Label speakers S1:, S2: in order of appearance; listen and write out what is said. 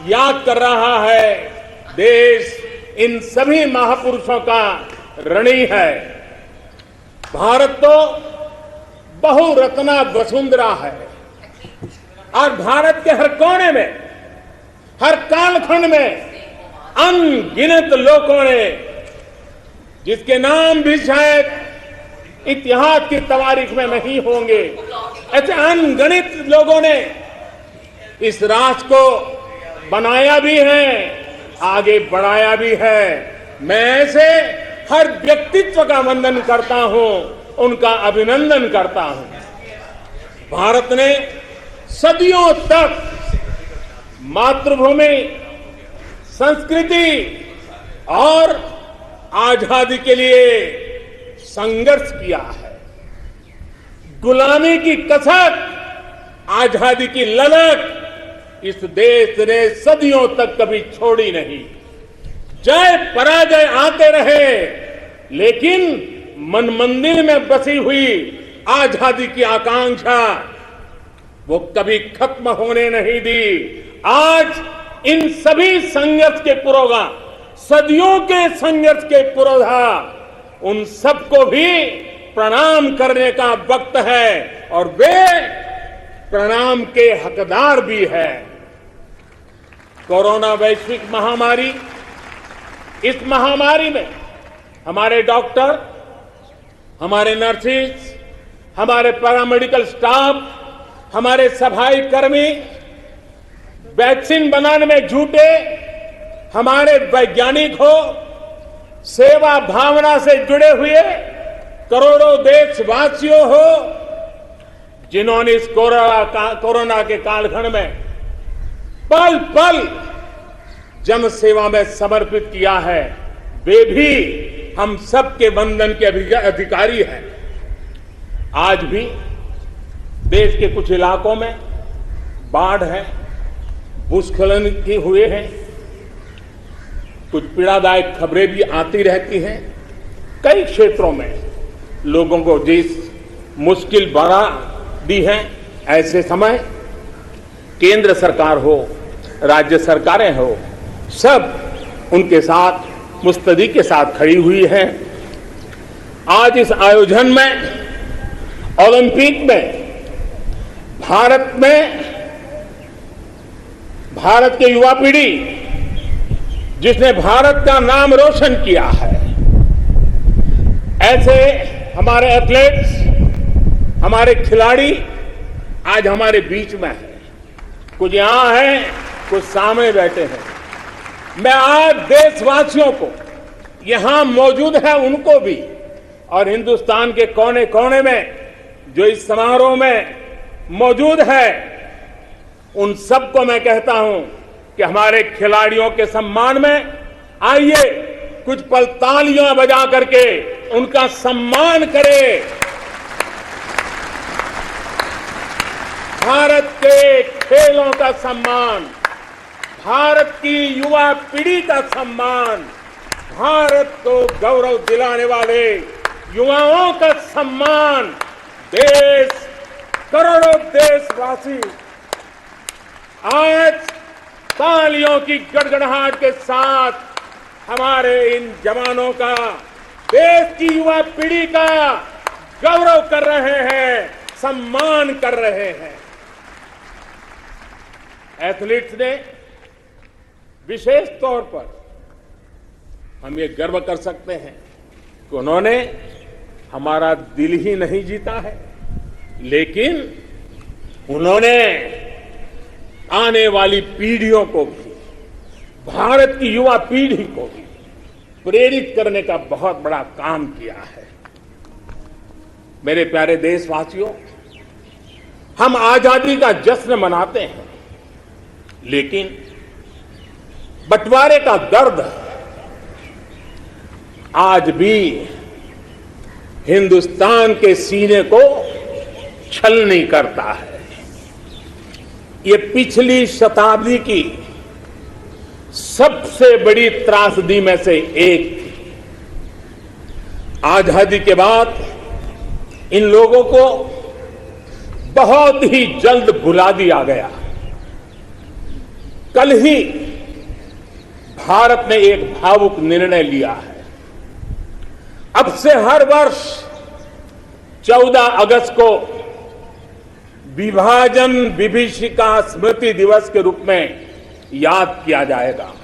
S1: याद कर रहा है। देश इन सभी महापुरुषों का ऋणी है। भारत तो बहुरत्ना वसुंधरा है और भारत के हर कोने में, हर कालखंड में अनगिनत लोगों ने, जिसके नाम भी शायद इतिहास की तवारीख में नहीं होंगे, ऐसे अनगिनत लोगों ने इस राष्ट्र को बनाया भी है, आगे बढ़ाया भी है। मैं ऐसे हर व्यक्तित्व का वंदन करता हूं, उनका अभिनंदन करता हूं। भारत ने सदियों तक मातृभूमि, संस्कृति और आजादी के लिए संघर्ष किया है। गुलामी की कसक, आजादी की ललक इस देश ने सदियों तक कभी छोड़ी नहीं। जय पराजय आते रहे, लेकिन मन मंदिर में बसी हुई आजादी की आकांक्षा वो कभी खत्म होने नहीं दी। आज इन सभी संघर्ष के पुरोधा, सदियों के संघर्ष के पुरोधा, उन सबको भी प्रणाम करने का वक्त है और वे प्रणाम के हकदार भी है। कोरोना वैश्विक महामारी, इस महामारी में हमारे डॉक्टर, हमारे नर्सेज, हमारे पैरामेडिकल स्टाफ, हमारे सफाई कर्मी वैक्सीन बनाने में जुटे, हमारे वैज्ञानिक हो, सेवा भावना से जुड़े हुए करोड़ों देशवासियों हो, जिन्होंने इस कोरोना के कालखंड में पल पल जन सेवा में समर्पित किया है, वे भी हम सबके वंदन के अधिकारी हैं। आज भी देश के कुछ इलाकों में बाढ़ है, भूस्खलन की हुए हैं, कुछ पीड़ादायक खबरें भी आती रहती हैं। कई क्षेत्रों में लोगों को जिस मुश्किल बढ़ा दी है, ऐसे समय केंद्र सरकार हो, राज्य सरकारें हो, सब उनके साथ मुस्तैदी के साथ खड़ी हुई है। आज इस आयोजन में, ओलंपिक में, भारत के युवा पीढ़ी जिसने भारत का नाम रोशन किया है, ऐसे हमारे एथलीट्स, हमारे खिलाड़ी आज हमारे बीच में हैं। कुछ यहां हैं, कुछ सामने बैठे हैं। मैं आज देशवासियों को, यहां मौजूद है उनको भी, और हिंदुस्तान के कोने कोने में जो इस समारोह में मौजूद है, उन सबको मैं कहता हूं कि हमारे खिलाड़ियों के सम्मान में आइए कुछ पल तालियां बजा करके उनका सम्मान करें। भारत के खेलों का सम्मान, भारत की युवा पीढ़ी का सम्मान, भारत को गौरव दिलाने वाले युवाओं का सम्मान, देश, करोड़ों देशवासी आज तालियों की गड़गड़ाहट के साथ हमारे इन जवानों का, देश की युवा पीढ़ी का गौरव कर रहे हैं, सम्मान कर रहे हैं। एथलीट्स ने विशेष तौर पर हम ये गर्व कर सकते हैं कि उन्होंने हमारा दिल ही नहीं जीता है, लेकिन उन्होंने आने वाली पीढ़ियों को भी, भारत की युवा पीढ़ी को भी प्रेरित करने का बहुत बड़ा काम किया है। मेरे प्यारे देशवासियों, हम आजादी का जश्न मनाते हैं, लेकिन बंटवारे का दर्द आज भी हिंदुस्तान के सीने को छलनी करता है। ये पिछली शताब्दी की सबसे बड़ी त्रासदी में से एक थी। आजादी के बाद इन लोगों को बहुत ही जल्द भुला दिया गया। कल ही भारत ने एक भावुक निर्णय लिया है। अब से हर वर्ष 14 अगस्त को विभाजन विभीषिका स्मृति दिवस के रूप में याद किया जाएगा।